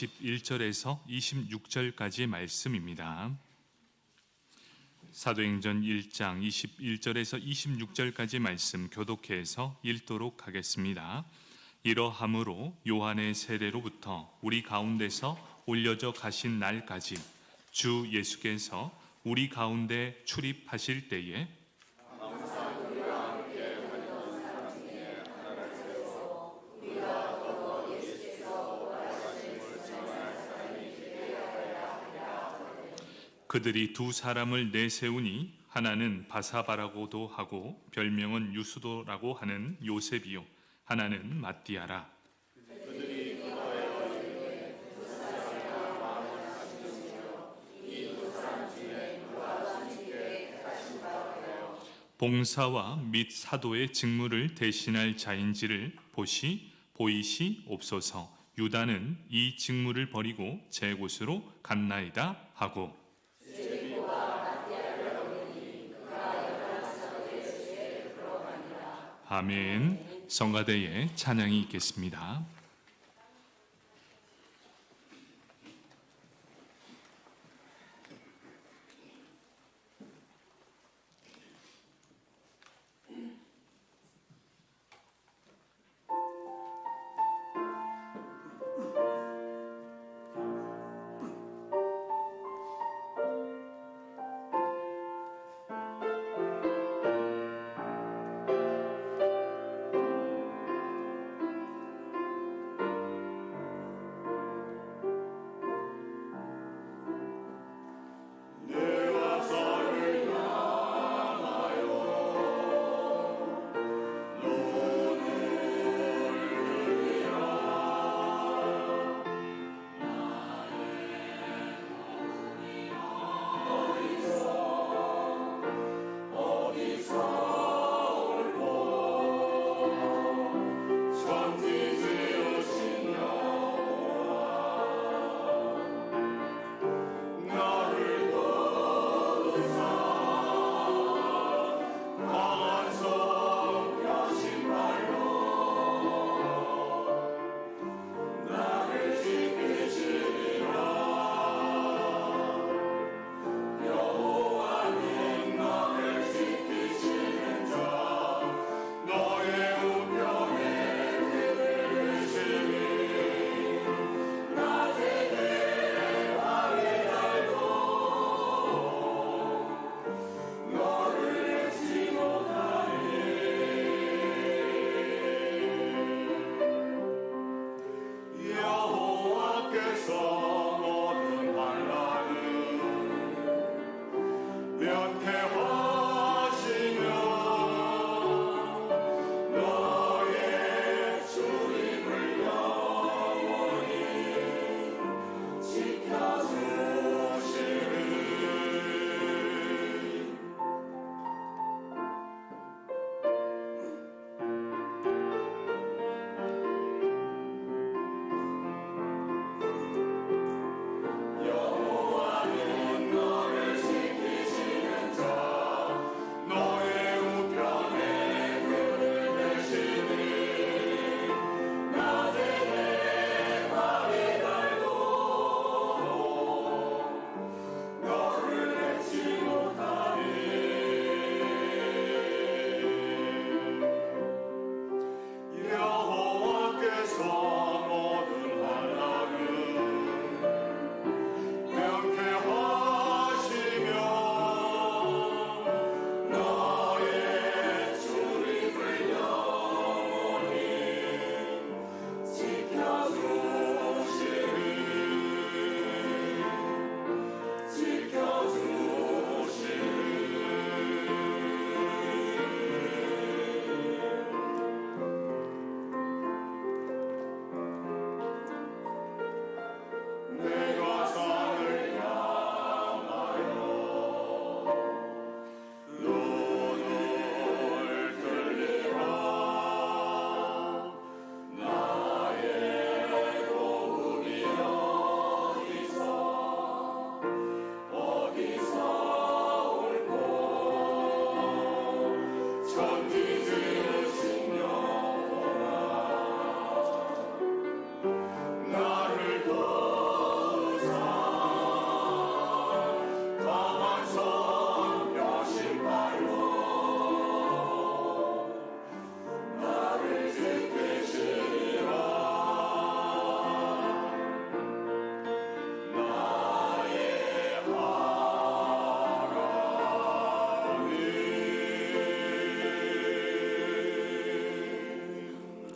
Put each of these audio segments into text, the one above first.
11절에서 26절까지의 말씀입니다. 사도행전 1장 21절에서 26절까지 말씀 교독해서 읽도록 하겠습니다. 이러함으로 요한의 세례로부터 우리 가운데서 올려져 가신 날까지 주 예수께서 우리 가운데 출입하실 때에 그들이 두 사람을 내세우니 하나는 바사바라고도 하고 별명은 유수도라고 하는 요셉이요 하나는 matti아라. 봉사와 및 사도의 직무를 대신할 자인지를 보이시 옵소서. 유다는 이 직무를 버리고 제 곳으로 갔나이다 하고 아멘. 성가대에 찬양이 있겠습니다.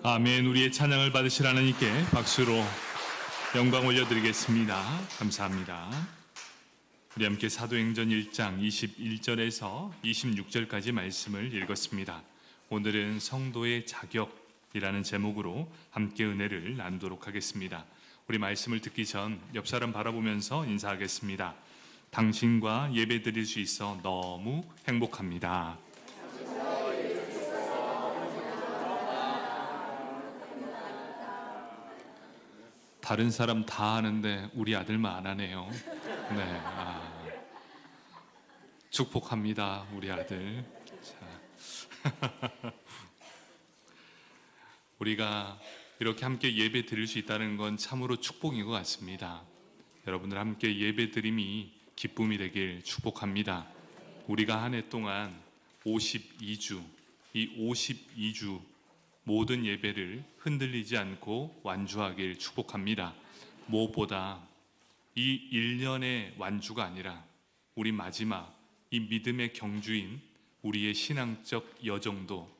아멘. 우리의 찬양을 받으실 하나님께 박수로 영광 올려드리겠습니다. 감사합니다. 우리 함께 사도행전 1장 21절에서 26절까지 말씀을 읽었습니다. 오늘은 성도의 자격이라는 제목으로 함께 은혜를 나누도록 하겠습니다. 우리 말씀을 듣기 전 옆 사람 바라보면서 인사하겠습니다. 당신과 예배 드릴 수 있어 너무 행복합니다. 다른 사람 다 하는데 우리 아들만 안 하네요. 네, 축복합니다, 우리 아들. 자. 우리가 이렇게 함께 예배 드릴 수 있다는 건 참으로 축복인 것 같습니다. 여러분들 함께 예배 드림이 기쁨이 되길 축복합니다. 우리가 한 해 동안 52주, 이 52주 모든 예배를 흔들리지 않고 완주하길 축복합니다. 무엇보다 이 1년의 완주가 아니라 우리 마지막 이 믿음의 경주인 우리의 신앙적 여정도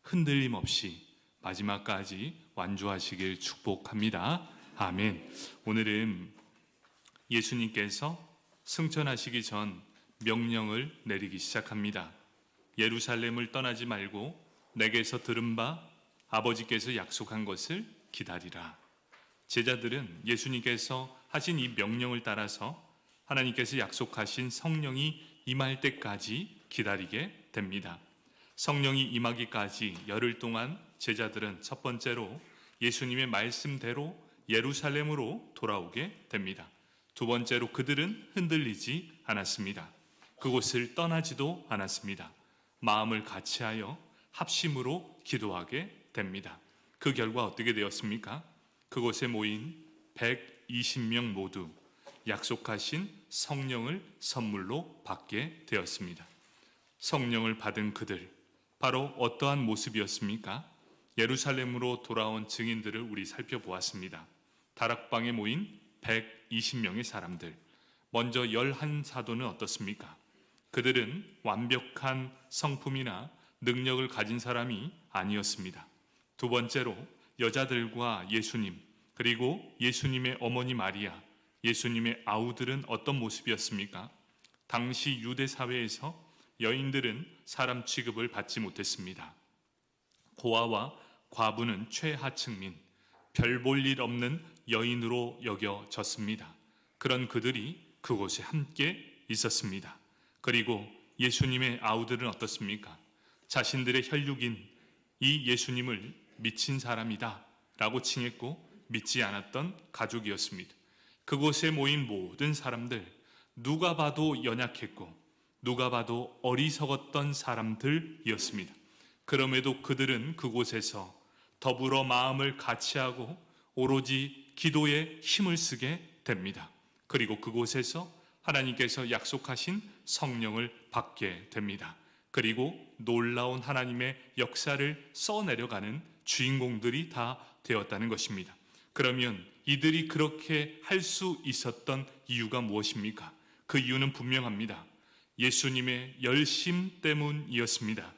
흔들림 없이 마지막까지 완주하시길 축복합니다. 아멘. 오늘은 예수님께서 승천하시기 전 명령을 내리기 시작합니다. 예루살렘을 떠나지 말고 내게서 들은 바 아버지께서 약속한 것을 기다리라. 제자들은 예수님께서 하신 이 명령을 따라서 하나님께서 약속하신 성령이 임할 때까지 기다리게 됩니다. 성령이 임하기까지 열흘 동안 제자들은 첫 번째로 예수님의 말씀대로 예루살렘으로 돌아오게 됩니다. 두 번째로 그들은 흔들리지 않았습니다. 그곳을 떠나지도 않았습니다. 마음을 같이하여 합심으로 기도하게 됩니다. 그 결과 어떻게 되었습니까? 그곳에 모인 120명 모두 약속하신 성령을 선물로 받게 되었습니다. 성령을 받은 그들, 바로 어떠한 모습이었습니까? 예루살렘으로 돌아온 증인들을 우리 살펴보았습니다. 다락방에 모인 120명의 사람들, 먼저 11사도는 어떻습니까? 그들은 완벽한 성품이나 능력을 가진 사람이 아니었습니다. 두 번째로 여자들과 예수님, 그리고 예수님의 어머니 마리아, 예수님의 아우들은 어떤 모습이었습니까? 당시 유대 사회에서 여인들은 사람 취급을 받지 못했습니다. 고아와 과부는 최하층민, 별 볼 일 없는 여인으로 여겨졌습니다. 그런 그들이 그곳에 함께 있었습니다. 그리고 예수님의 아우들은 어떻습니까? 자신들의 혈육인 이 예수님을 미친 사람이다 라고 칭했고 믿지 않았던 가족이었습니다. 그곳에 모인 모든 사람들, 누가 봐도 연약했고 누가 봐도 어리석었던 사람들이었습니다. 그럼에도 그들은 그곳에서 더불어 마음을 같이하고 오로지 기도에 힘을 쓰게 됩니다. 그리고 그곳에서 하나님께서 약속하신 성령을 받게 됩니다. 그리고 놀라운 하나님의 역사를 써내려가는 주인공들이 다 되었다는 것입니다. 그러면 이들이 그렇게 할 수 있었던 이유가 무엇입니까? 그 이유는 분명합니다. 예수님의 열심 때문이었습니다.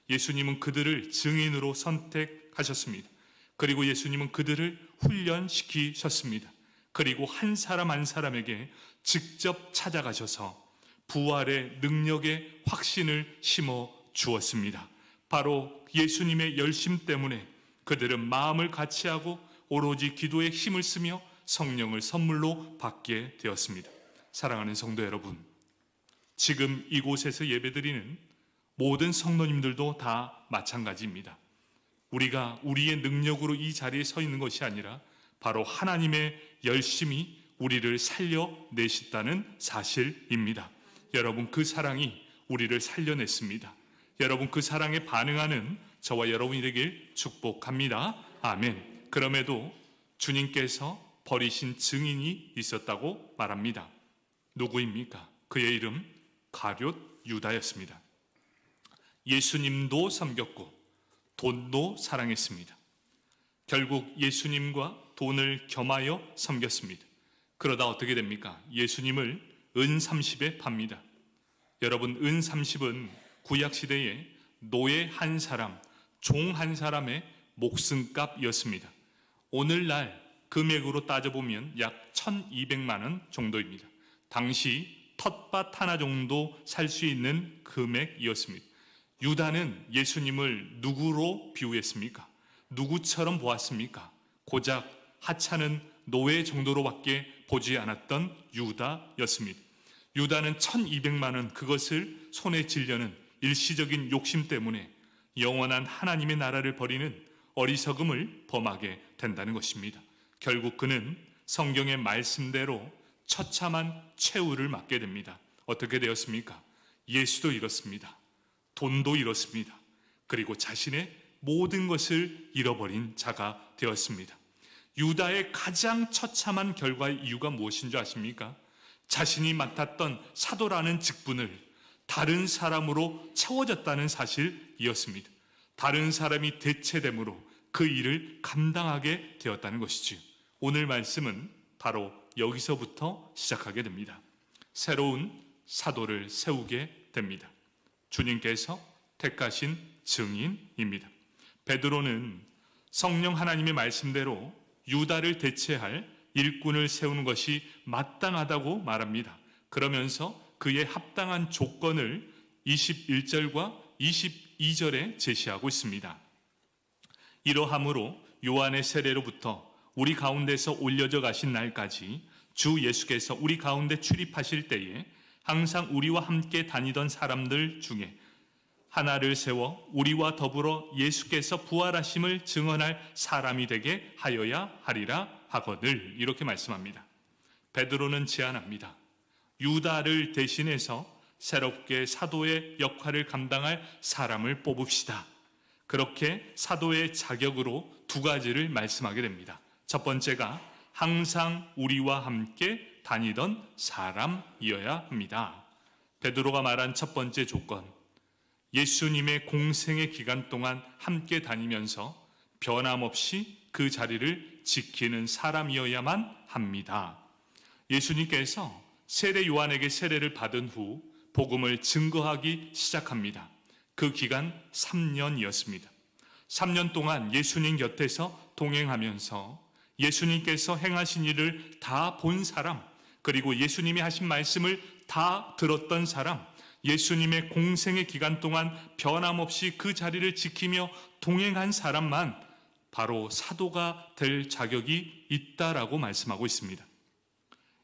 예수님은 그들을 증인으로 선택하셨습니다. 그리고 예수님은 그들을 훈련시키셨습니다. 그리고 한 사람 한 사람에게 직접 찾아가셔서 부활의 능력의 확신을 심어 주었습니다. 바로 예수님의 열심 때문에 그들은 마음을 같이하고 오로지 기도에 힘을 쓰며 성령을 선물로 받게 되었습니다. 사랑하는 성도 여러분, 지금 이곳에서 예배드리는 모든 성도님들도 다 마찬가지입니다. 우리가 우리의 능력으로 이 자리에 서 있는 것이 아니라 바로 하나님의 열심이 우리를 살려내셨다는 사실입니다. 여러분, 그 사랑이 우리를 살려냈습니다. 여러분, 그 사랑에 반응하는 저와 여러분이 되길 축복합니다. 아멘. 그럼에도 주님께서 버리신 증인이 있었다고 말합니다. 누구입니까? 그의 이름 가룟 유다였습니다. 예수님도 섬겼고 돈도 사랑했습니다. 결국 예수님과 돈을 겸하여 섬겼습니다. 그러다 어떻게 됩니까? 예수님을 은 30에 팝니다. 여러분, 은 30은 구약시대에 노예 한 사람, 종 한 사람의 목숨값이었습니다. 오늘날 금액으로 따져보면 약 1200만 원 정도입니다. 당시 텃밭 하나 정도 살 수 있는 금액이었습니다. 유다는 예수님을 누구로 비유했습니까? 누구처럼 보았습니까? 고작 하찮은 노예 정도로밖에 보지 않았던 유다였습니다. 유다는 1200만 원 그것을 손에 쥐려는 일시적인 욕심 때문에 영원한 하나님의 나라를 버리는 어리석음을 범하게 된다는 것입니다. 결국 그는 성경의 말씀대로 처참한 최후를 맞게 됩니다. 어떻게 되었습니까? 예수도 이렇습니다. 돈도 이렇습니다. 그리고 자신의 모든 것을 잃어버린 자가 되었습니다. 유다의 가장 처참한 결과의 이유가 무엇인 줄 아십니까? 자신이 맡았던 사도라는 직분을 다른 사람으로 채워졌다는 사실이었습니다. 다른 사람이 대체됨으로 그 일을 감당하게 되었다는 것이지요. 오늘 말씀은 바로 여기서부터 시작하게 됩니다. 새로운 사도를 세우게 됩니다. 주님께서 택하신 증인입니다. 베드로는 성령 하나님의 말씀대로 유다를 대체할 일꾼을 세우는 것이 마땅하다고 말합니다. 그러면서 그의 합당한 조건을 21절과 22절에 제시하고 있습니다. 이러함으로 요한의 세례로부터 우리 가운데서 올려져 가신 날까지 주 예수께서 우리 가운데 출입하실 때에 항상 우리와 함께 다니던 사람들 중에 하나를 세워 우리와 더불어 예수께서 부활하심을 증언할 사람이 되게 하여야 하리라 하거늘, 이렇게 말씀합니다. 베드로는 제안합니다. 유다를 대신해서 새롭게 사도의 역할을 감당할 사람을 뽑읍시다. 그렇게 사도의 자격으로 두 가지를 말씀하게 됩니다. 첫 번째가 항상 우리와 함께 다니던 사람이어야 합니다. 베드로가 말한 첫 번째 조건, 예수님의 공생의 기간 동안 함께 다니면서 변함없이 그 자리를 지키는 사람이어야만 합니다. 예수님께서 세례 요한에게 세례를 받은 후 복음을 증거하기 시작합니다. 그 기간 3년이었습니다. 3년 동안 예수님 곁에서 동행하면서 예수님께서 행하신 일을 다 본 사람, 그리고 예수님이 하신 말씀을 다 들었던 사람, 예수님의 공생의 기간 동안 변함없이 그 자리를 지키며 동행한 사람만 바로 사도가 될 자격이 있다라고 말씀하고 있습니다.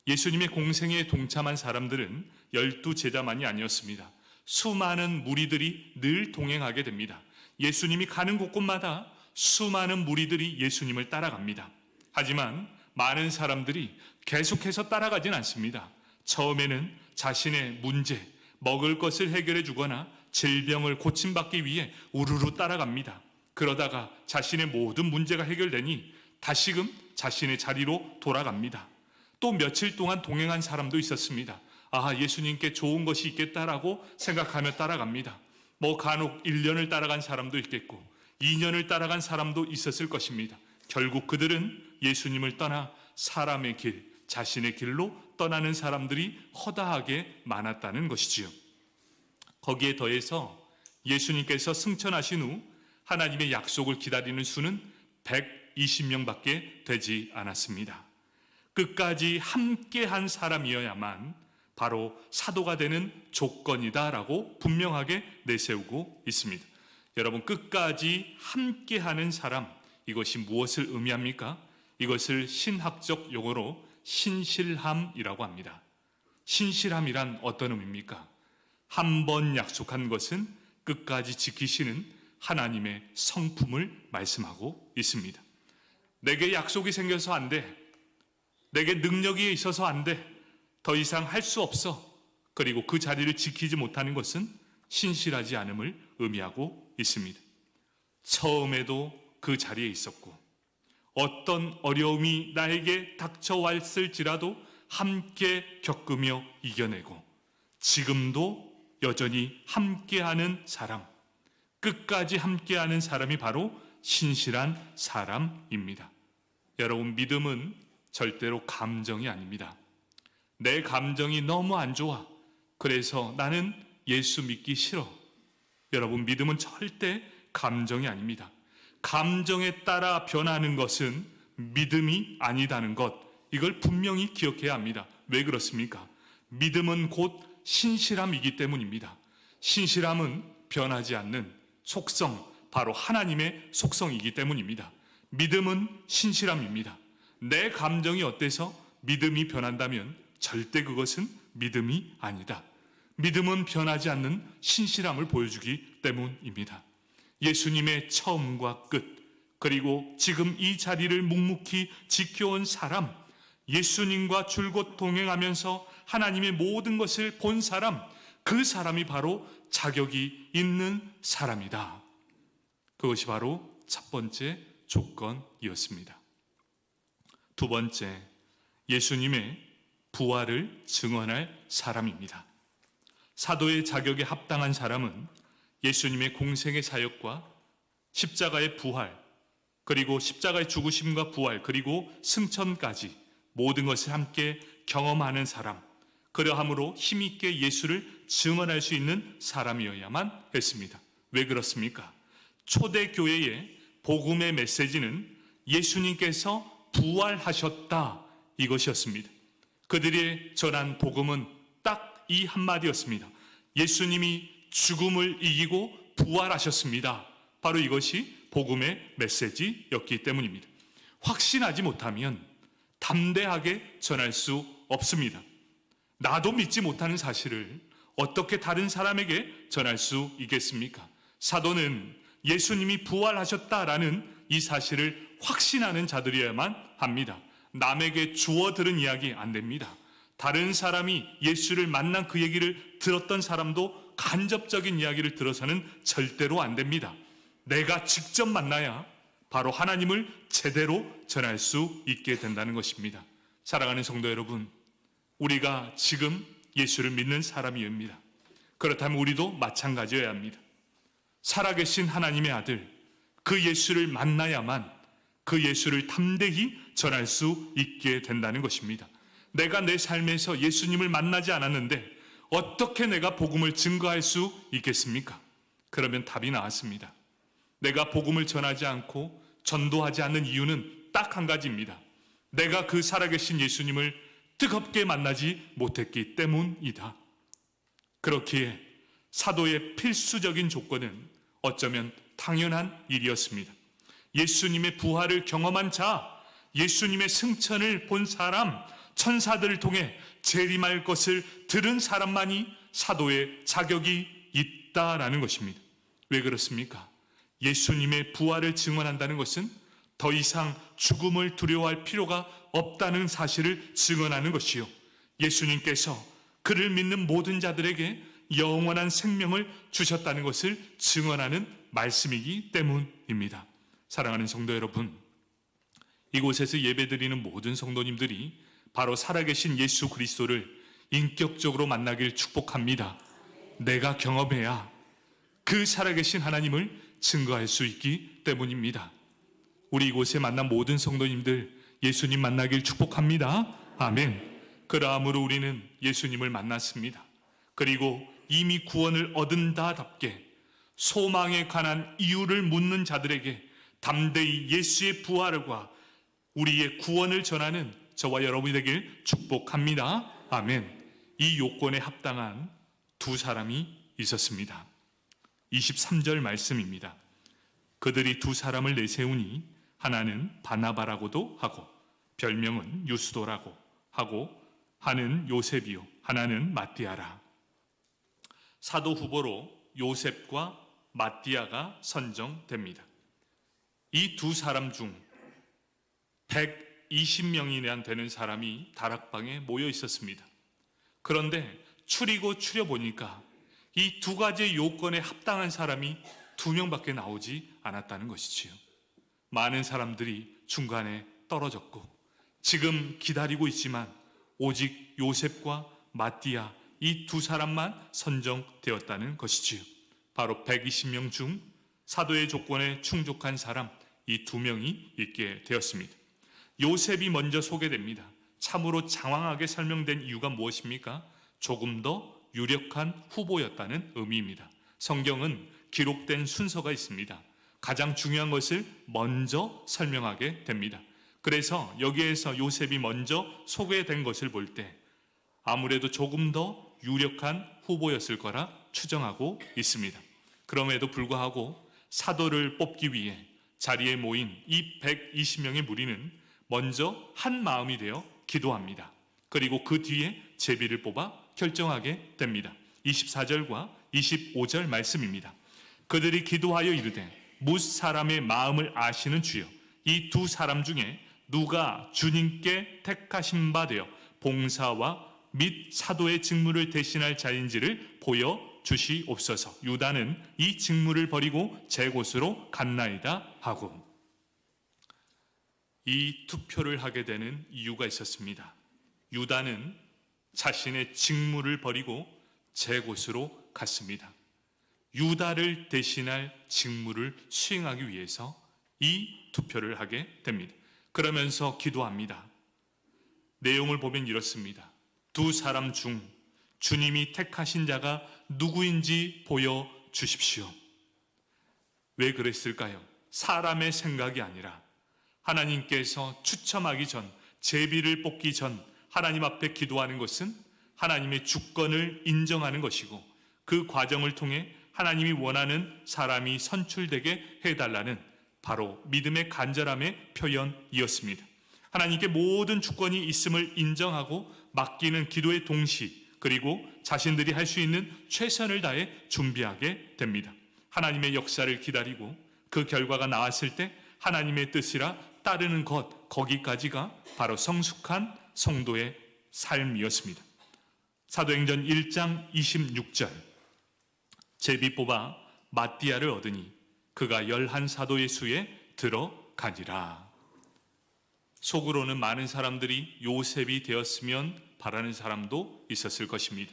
예수님의 공생에 동참한 사람들은 12제자만이 아니었습니다. 수많은 무리들이 늘 동행하게 됩니다. 예수님이 가는 곳곳마다 수많은 무리들이 예수님을 따라갑니다. 하지만 많은 사람들이 계속해서 따라가진 않습니다. 처음에는 자신의 문제, 먹을 것을 해결해 주거나 질병을 고침받기 위해 우르르 따라갑니다. 그러다가 자신의 모든 문제가 해결되니 다시금 자신의 자리로 돌아갑니다. 또 며칠 동안 동행한 사람도 있었습니다. 예수님께 좋은 것이 있겠다라고 생각하며 따라갑니다. 간혹 1년을 따라간 사람도 있겠고 2년을 따라간 사람도 있었을 것입니다. 결국 그들은 예수님을 떠나 사람의 길, 자신의 길로 떠나는 사람들이 허다하게 많았다는 것이지요. 거기에 더해서 예수님께서 승천하신 후 하나님의 약속을 기다리는 수는 120명밖에 되지 않았습니다. 끝까지 함께한 사람이어야만 바로 사도가 되는 조건이다라고 분명하게 내세우고 있습니다. 여러분, 끝까지 함께하는 사람, 이것이 무엇을 의미합니까? 이것을 신학적 용어로 신실함이라고 합니다. 신실함이란 어떤 의미입니까? 한 번 약속한 것은 끝까지 지키시는 하나님의 성품을 말씀하고 있습니다. 내게 약속이 생겨서 안 돼. 내게 능력이 있어서 안 돼. 더 이상 할 수 없어. 그리고 그 자리를 지키지 못하는 것은 신실하지 않음을 의미하고 있습니다. 처음에도 그 자리에 있었고 어떤 어려움이 나에게 닥쳐왔을지라도 함께 겪으며 이겨내고 지금도 여전히 함께하는 사람, 끝까지 함께하는 사람이 바로 신실한 사람입니다. 여러분, 믿음은 절대로 감정이 아닙니다. 내 감정이 너무 안 좋아. 그래서 나는 예수 믿기 싫어. 여러분, 믿음은 절대 감정이 아닙니다. 감정에 따라 변하는 것은 믿음이 아니다는 것, 이걸 분명히 기억해야 합니다. 왜 그렇습니까? 믿음은 곧 신실함이기 때문입니다. 신실함은 변하지 않는 속성, 바로 하나님의 속성이기 때문입니다. 믿음은 신실함입니다. 내 감정이 어때서 믿음이 변한다면 절대 그것은 믿음이 아니다. 믿음은 변하지 않는 신실함을 보여주기 때문입니다. 예수님의 처음과 끝, 그리고 지금 이 자리를 묵묵히 지켜온 사람, 예수님과 줄곧 동행하면서 하나님의 모든 것을 본 사람, 그 사람이 바로 자격이 있는 사람이다. 그것이 바로 첫 번째 조건이었습니다. 두 번째, 예수님의 부활을 증언할 사람입니다. 사도의 자격에 합당한 사람은 예수님의 공생의 사역과 십자가의 부활, 그리고 십자가의 죽으심과 부활, 그리고 승천까지 모든 것을 함께 경험하는 사람, 그러함으로 힘있게 예수를 증언할 수 있는 사람이어야만 했습니다. 왜 그렇습니까? 초대교회의 복음의 메시지는 예수님께서 부활하셨다, 이것이었습니다. 그들이 전한 복음은 딱 이 한마디였습니다. 예수님이 죽음을 이기고 부활하셨습니다. 바로 이것이 복음의 메시지였기 때문입니다. 확신하지 못하면 담대하게 전할 수 없습니다. 나도 믿지 못하는 사실을 어떻게 다른 사람에게 전할 수 있겠습니까? 사도는 예수님이 부활하셨다라는 이 사실을 확신하는 자들이어야만 합니다. 남에게 주워 들은 이야기 안 됩니다. 다른 사람이 예수를 만난 그 얘기를 들었던 사람도 간접적인 이야기를 들어서는 절대로 안 됩니다. 내가 직접 만나야 바로 하나님을 제대로 전할 수 있게 된다는 것입니다. 사랑하는 성도 여러분, 우리가 지금 예수를 믿는 사람이옵니다. 그렇다면 우리도 마찬가지여야 합니다. 살아계신 하나님의 아들, 그 예수를 만나야만 그 예수를 담대히 전할 수 있게 된다는 것입니다. 내가 내 삶에서 예수님을 만나지 않았는데 어떻게 내가 복음을 증거할 수 있겠습니까? 그러면 답이 나왔습니다. 내가 복음을 전하지 않고 전도하지 않는 이유는 딱 한 가지입니다. 내가 그 살아계신 예수님을 뜨겁게 만나지 못했기 때문이다. 그렇기에 사도의 필수적인 조건은 어쩌면 당연한 일이었습니다. 예수님의 부활을 경험한 자, 예수님의 승천을 본 사람, 천사들을 통해 재림할 것을 들은 사람만이 사도의 자격이 있다라는 것입니다. 왜 그렇습니까? 예수님의 부활을 증언한다는 것은 더 이상 죽음을 두려워할 필요가 없다는 사실을 증언하는 것이요, 예수님께서 그를 믿는 모든 자들에게 영원한 생명을 주셨다는 것을 증언하는 말씀이기 때문입니다. 사랑하는 성도 여러분, 이곳에서 예배드리는 모든 성도님들이 바로 살아계신 예수 그리스도를 인격적으로 만나길 축복합니다. 내가 경험해야 그 살아계신 하나님을 증거할 수 있기 때문입니다. 우리 이곳에 만난 모든 성도님들 예수님 만나길 축복합니다. 아멘. 그러함으로 우리는 예수님을 만났습니다. 그리고 이미 구원을 얻은 자답게 소망에 관한 이유를 묻는 자들에게 담대히 예수의 부활과 우리의 구원을 전하는 저와 여러분이 되길 축복합니다. 아멘. 이 요건에 합당한 두 사람이 있었습니다. 23절 말씀입니다. 그들이 두 사람을 내세우니 하나는 바나바라고도 하고 별명은 유스도라고 하고 하는 요셉이요 하나는 마띠아라. 사도 후보로 요셉과 마띠아가 선정됩니다. 이 두 사람 중 120명이나 되는 사람이 다락방에 모여 있었습니다. 그런데 추리고 추려보니까 이 두 가지 요건에 합당한 사람이 2명밖에 나오지 않았다는 것이지요. 많은 사람들이 중간에 떨어졌고 지금 기다리고 있지만 오직 요셉과 마띠아 이 두 사람만 선정되었다는 것이지요. 바로 120명 중 사도의 조건에 충족한 사람 이 2명이 있게 되었습니다. 요셉이 먼저 소개됩니다. 참으로 장황하게 설명된 이유가 무엇입니까? 조금 더 유력한 후보였다는 의미입니다. 성경은 기록된 순서가 있습니다. 가장 중요한 것을 먼저 설명하게 됩니다. 그래서 여기에서 요셉이 먼저 소개된 것을 볼 때 아무래도 조금 더 유력한 후보였을 거라 추정하고 있습니다. 그럼에도 불구하고 사도를 뽑기 위해 자리에 모인 이 120명의 무리는 먼저 한 마음이 되어 기도합니다. 그리고 그 뒤에 제비를 뽑아 결정하게 됩니다. 24절과 25절 말씀입니다. 그들이 기도하여 이르되 뭇 사람의 마음을 아시는 주여, 이 두 사람 중에 누가 주님께 택하신 바 되어 봉사와 및 사도의 직무를 대신할 자인지를 보여 주시옵소서. 유다는 이 직무를 버리고 제 곳으로 갔나이다 하고 이 투표를 하게 되는 이유가 있었습니다. 유다는 자신의 직무를 버리고 제 곳으로 갔습니다. 유다를 대신할 직무를 수행하기 위해서 이 투표를 하게 됩니다. 그러면서 기도합니다. 내용을 보면 이렇습니다. 두 사람 중 주님이 택하신 자가 누구인지 보여주십시오. 왜 그랬을까요? 사람의 생각이 아니라 하나님께서 추첨하기 전, 제비를 뽑기 전 하나님 앞에 기도하는 것은 하나님의 주권을 인정하는 것이고 그 과정을 통해 하나님이 원하는 사람이 선출되게 해달라는 바로 믿음의 간절함의 표현이었습니다. 하나님께 모든 주권이 있음을 인정하고 맡기는 기도의 동시, 그리고 자신들이 할 수 있는 최선을 다해 준비하게 됩니다. 하나님의 역사를 기다리고 그 결과가 나왔을 때 하나님의 뜻이라 따르는 것, 거기까지가 바로 성숙한 성도의 삶이었습니다. 사도행전 1장 26절, 제비 뽑아 마띠아를 얻으니 그가 11사도의 수에 들어가니라. 속으로는 많은 사람들이 요셉이 되었으면 바라는 사람도 있었을 것입니다.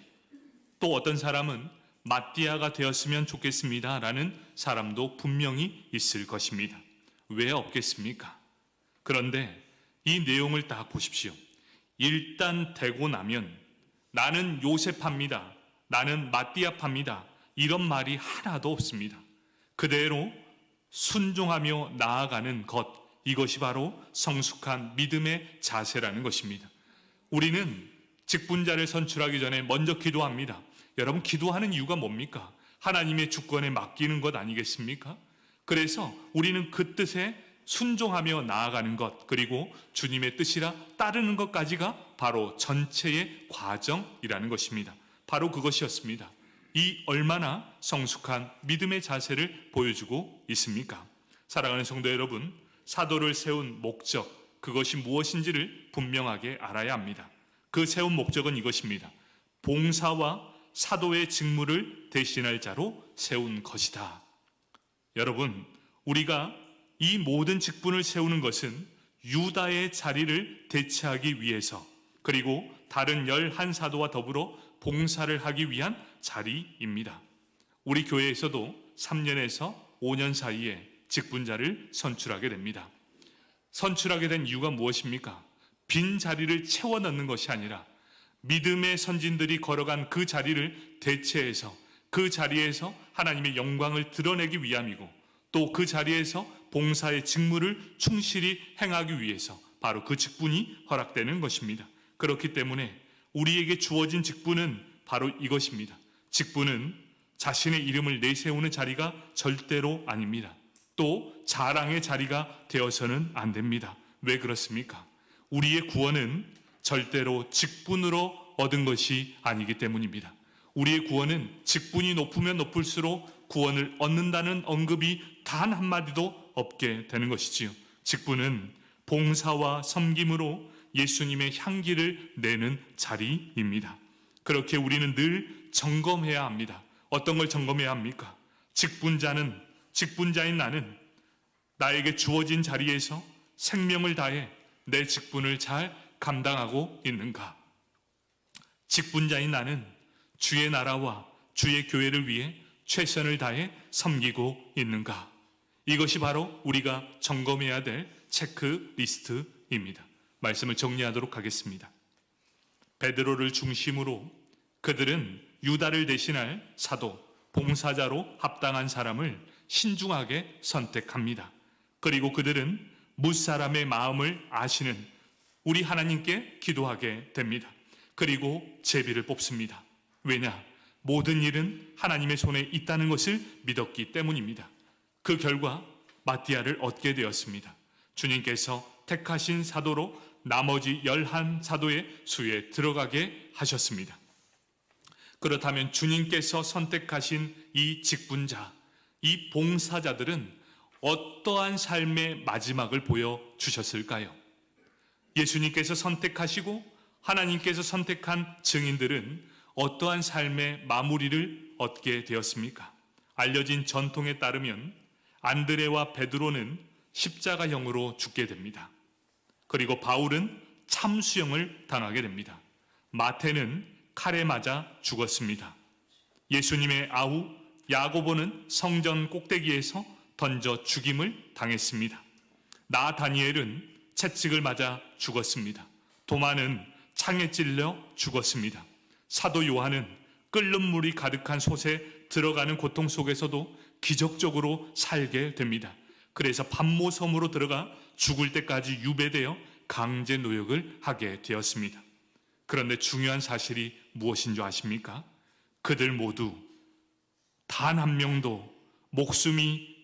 또 어떤 사람은 마띠아가 되었으면 좋겠습니다 라는 사람도 분명히 있을 것입니다. 왜 없겠습니까? 그런데 이 내용을 딱 보십시오. 일단 되고 나면 나는 요셉합니다, 나는 마띠아합니다, 이런 말이 하나도 없습니다. 그대로 순종하며 나아가는 것, 이것이 바로 성숙한 믿음의 자세라는 것입니다. 우리는 직분자를 선출하기 전에 먼저 기도합니다. 여러분, 기도하는 이유가 뭡니까? 하나님의 주권에 맡기는 것 아니겠습니까? 그래서 우리는 그 뜻에 순종하며 나아가는 것, 그리고 주님의 뜻이라 따르는 것까지가 바로 전체의 과정이라는 것입니다. 바로 그것이었습니다. 이 얼마나 성숙한 믿음의 자세를 보여주고 있습니까? 사랑하는 성도 여러분, 사도를 세운 목적, 그것이 무엇인지를 분명하게 알아야 합니다. 그 세운 목적은 이것입니다. 봉사와 사도의 직무를 대신할 자로 세운 것이다. 여러분, 우리가 이 모든 직분을 세우는 것은 유다의 자리를 대체하기 위해서, 그리고 다른 11사도와 더불어 봉사를 하기 위한 자리입니다. 우리 교회에서도 3년에서 5년 사이에 직분자를 선출하게 됩니다. 선출하게 된 이유가 무엇입니까? 빈 자리를 채워 넣는 것이 아니라 믿음의 선진들이 걸어간 그 자리를 대체해서 그 자리에서 하나님의 영광을 드러내기 위함이고, 또 그 자리에서 봉사의 직무를 충실히 행하기 위해서 바로 그 직분이 허락되는 것입니다. 그렇기 때문에 우리에게 주어진 직분은 바로 이것입니다. 직분은 자신의 이름을 내세우는 자리가 절대로 아닙니다. 또 자랑의 자리가 되어서는 안 됩니다. 왜 그렇습니까? 우리의 구원은 절대로 직분으로 얻은 것이 아니기 때문입니다. 우리의 구원은 직분이 높으면 높을수록 구원을 얻는다는 언급이 단 한마디도 없게 되는 것이지요. 직분은 봉사와 섬김으로 예수님의 향기를 내는 자리입니다. 그렇게 우리는 늘 점검해야 합니다. 어떤 걸 점검해야 합니까? 직분자인 나는 나에게 주어진 자리에서 생명을 다해 내 직분을 잘 감당하고 있는가? 직분자인 나는 주의 나라와 주의 교회를 위해 최선을 다해 섬기고 있는가? 이것이 바로 우리가 점검해야 될 체크리스트입니다. 말씀을 정리하도록 하겠습니다. 베드로를 중심으로 그들은 유다를 대신할 사도, 봉사자로 합당한 사람을 신중하게 선택합니다. 그리고 그들은 무사람의 마음을 아시는 우리 하나님께 기도하게 됩니다. 그리고 제비를 뽑습니다. 왜냐? 모든 일은 하나님의 손에 있다는 것을 믿었기 때문입니다. 그 결과 마띠아를 얻게 되었습니다. 주님께서 택하신 사도로 나머지 11사도의 수에 들어가게 하셨습니다. 그렇다면 주님께서 선택하신 이 직분자, 이 봉사자들은 어떠한 삶의 마지막을 보여주셨을까요? 예수님께서 선택하시고 하나님께서 선택한 증인들은 어떠한 삶의 마무리를 얻게 되었습니까? 알려진 전통에 따르면 안드레와 베드로는 십자가형으로 죽게 됩니다. 그리고 바울은 참수형을 당하게 됩니다. 마태는 칼에 맞아 죽었습니다. 예수님의 아우 야고보는 성전 꼭대기에서 던져 죽임을 당했습니다. 나다니엘은 채찍을 맞아 죽었습니다. 도마는 창에 찔려 죽었습니다. 사도 요한은 끓는 물이 가득한 솥에 들어가는 고통 속에서도 기적적으로 살게 됩니다. 그래서 반모섬으로 들어가 죽을 때까지 유배되어 강제 노역을 하게 되었습니다. 그런데 중요한 사실이 무엇인 줄 아십니까? 그들 모두 단 한 명도 목숨이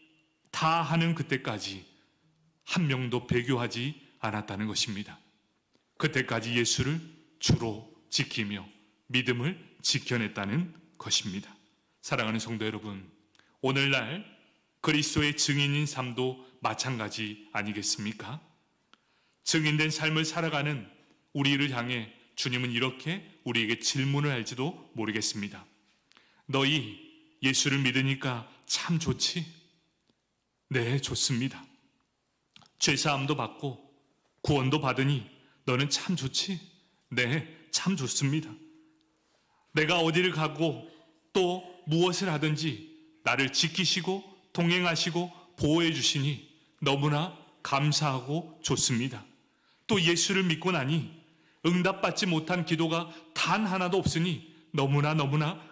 다 하는 그때까지 한 명도 배교하지 않았다는 것입니다. 그때까지 예수를 주로 지키며 믿음을 지켜냈다는 것입니다. 사랑하는 성도 여러분, 오늘날 그리스도의 증인인 삶도 마찬가지 아니겠습니까? 증인된 삶을 살아가는 우리를 향해 주님은 이렇게 우리에게 질문을 할지도 모르겠습니다. 너희 예수를 믿으니까 참 좋지? 네, 좋습니다. 죄사함도 받고 구원도 받으니 너는 참 좋지? 네, 참 좋습니다. 내가 어디를 가고 또 무엇을 하든지 나를 지키시고 동행하시고 보호해 주시니 너무나 감사하고 좋습니다. 또 예수를 믿고 나니 응답받지 못한 기도가 단 하나도 없으니 너무나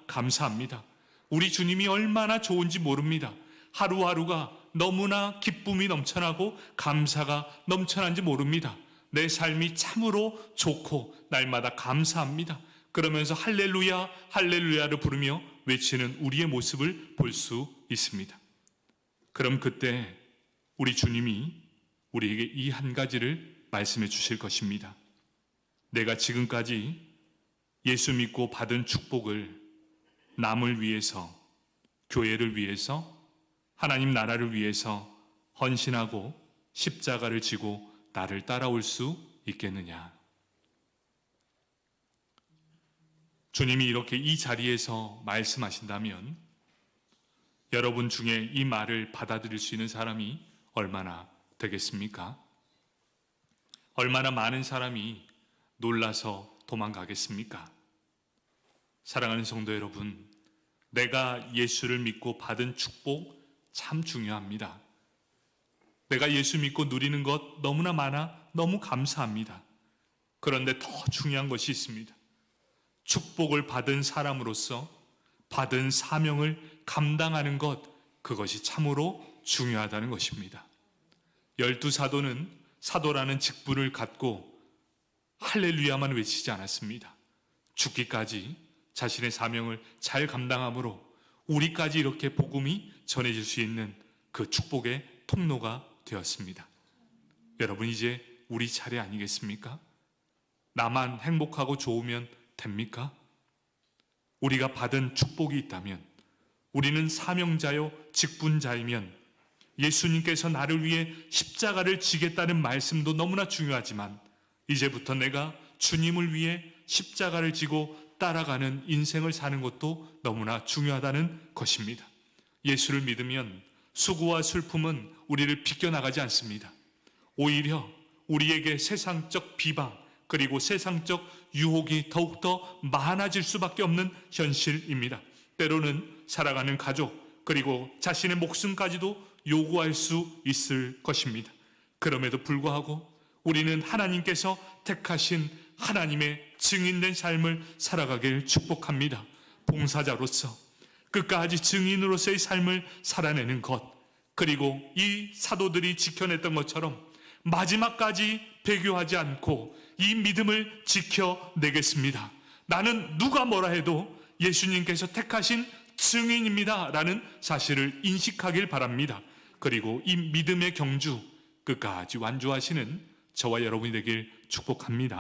감사합니다. 우리 주님이 얼마나 좋은지 모릅니다. 하루하루가 너무나 기쁨이 넘쳐나고 감사가 넘쳐난지 모릅니다. 내 삶이 참으로 좋고 날마다 감사합니다. 그러면서 할렐루야 할렐루야를 부르며 외치는 우리의 모습을 볼 수 있습니다. 그럼 그때 우리 주님이 우리에게 이 한 가지를 말씀해 주실 것입니다. 내가 지금까지 예수 믿고 받은 축복을 남을 위해서, 교회를 위해서, 하나님 나라를 위해서 헌신하고 십자가를 지고 나를 따라올 수 있겠느냐? 주님이 이렇게 이 자리에서 말씀하신다면 여러분 중에 이 말을 받아들일 수 있는 사람이 얼마나 되겠습니까? 얼마나 많은 사람이 놀라서 도망가겠습니까? 사랑하는 성도 여러분, 내가 예수를 믿고 받은 축복 참 중요합니다. 내가 예수 믿고 누리는 것 너무나 많아 너무 감사합니다. 그런데 더 중요한 것이 있습니다. 축복을 받은 사람으로서 받은 사명을 감당하는 것, 그것이 참으로 중요하다는 것입니다. 12사도는 사도라는 직분을 갖고 할렐루야만 외치지 않았습니다. 죽기까지 자신의 사명을 잘 감당함으로 우리까지 이렇게 복음이 전해질 수 있는 그 축복의 통로가 되었습니다. 여러분, 이제 우리 차례 아니겠습니까? 나만 행복하고 좋으면 됩니까? 우리가 받은 축복이 있다면, 우리는 사명자요 직분자이면 예수님께서 나를 위해 십자가를 지겠다는 말씀도 너무나 중요하지만 이제부터 내가 주님을 위해 십자가를 지고 따라가는 인생을 사는 것도 너무나 중요하다는 것입니다. 예수를 믿으면 수고와 슬픔은 우리를 비껴나가지 않습니다. 오히려 우리에게 세상적 비방 그리고 세상적 유혹이 더욱더 많아질 수밖에 없는 현실입니다. 때로는 살아가는 가족 그리고 자신의 목숨까지도 요구할 수 있을 것입니다. 그럼에도 불구하고 우리는 하나님께서 택하신 하나님의 증인된 삶을 살아가길 축복합니다. 봉사자로서 끝까지 증인으로서의 삶을 살아내는 것, 그리고 이 사도들이 지켜냈던 것처럼 마지막까지 배교하지 않고 이 믿음을 지켜내겠습니다. 나는 누가 뭐라 해도 예수님께서 택하신 증인입니다 라는 사실을 인식하길 바랍니다. 그리고 이 믿음의 경주 끝까지 완주하시는 저와 여러분이 되길 축복합니다.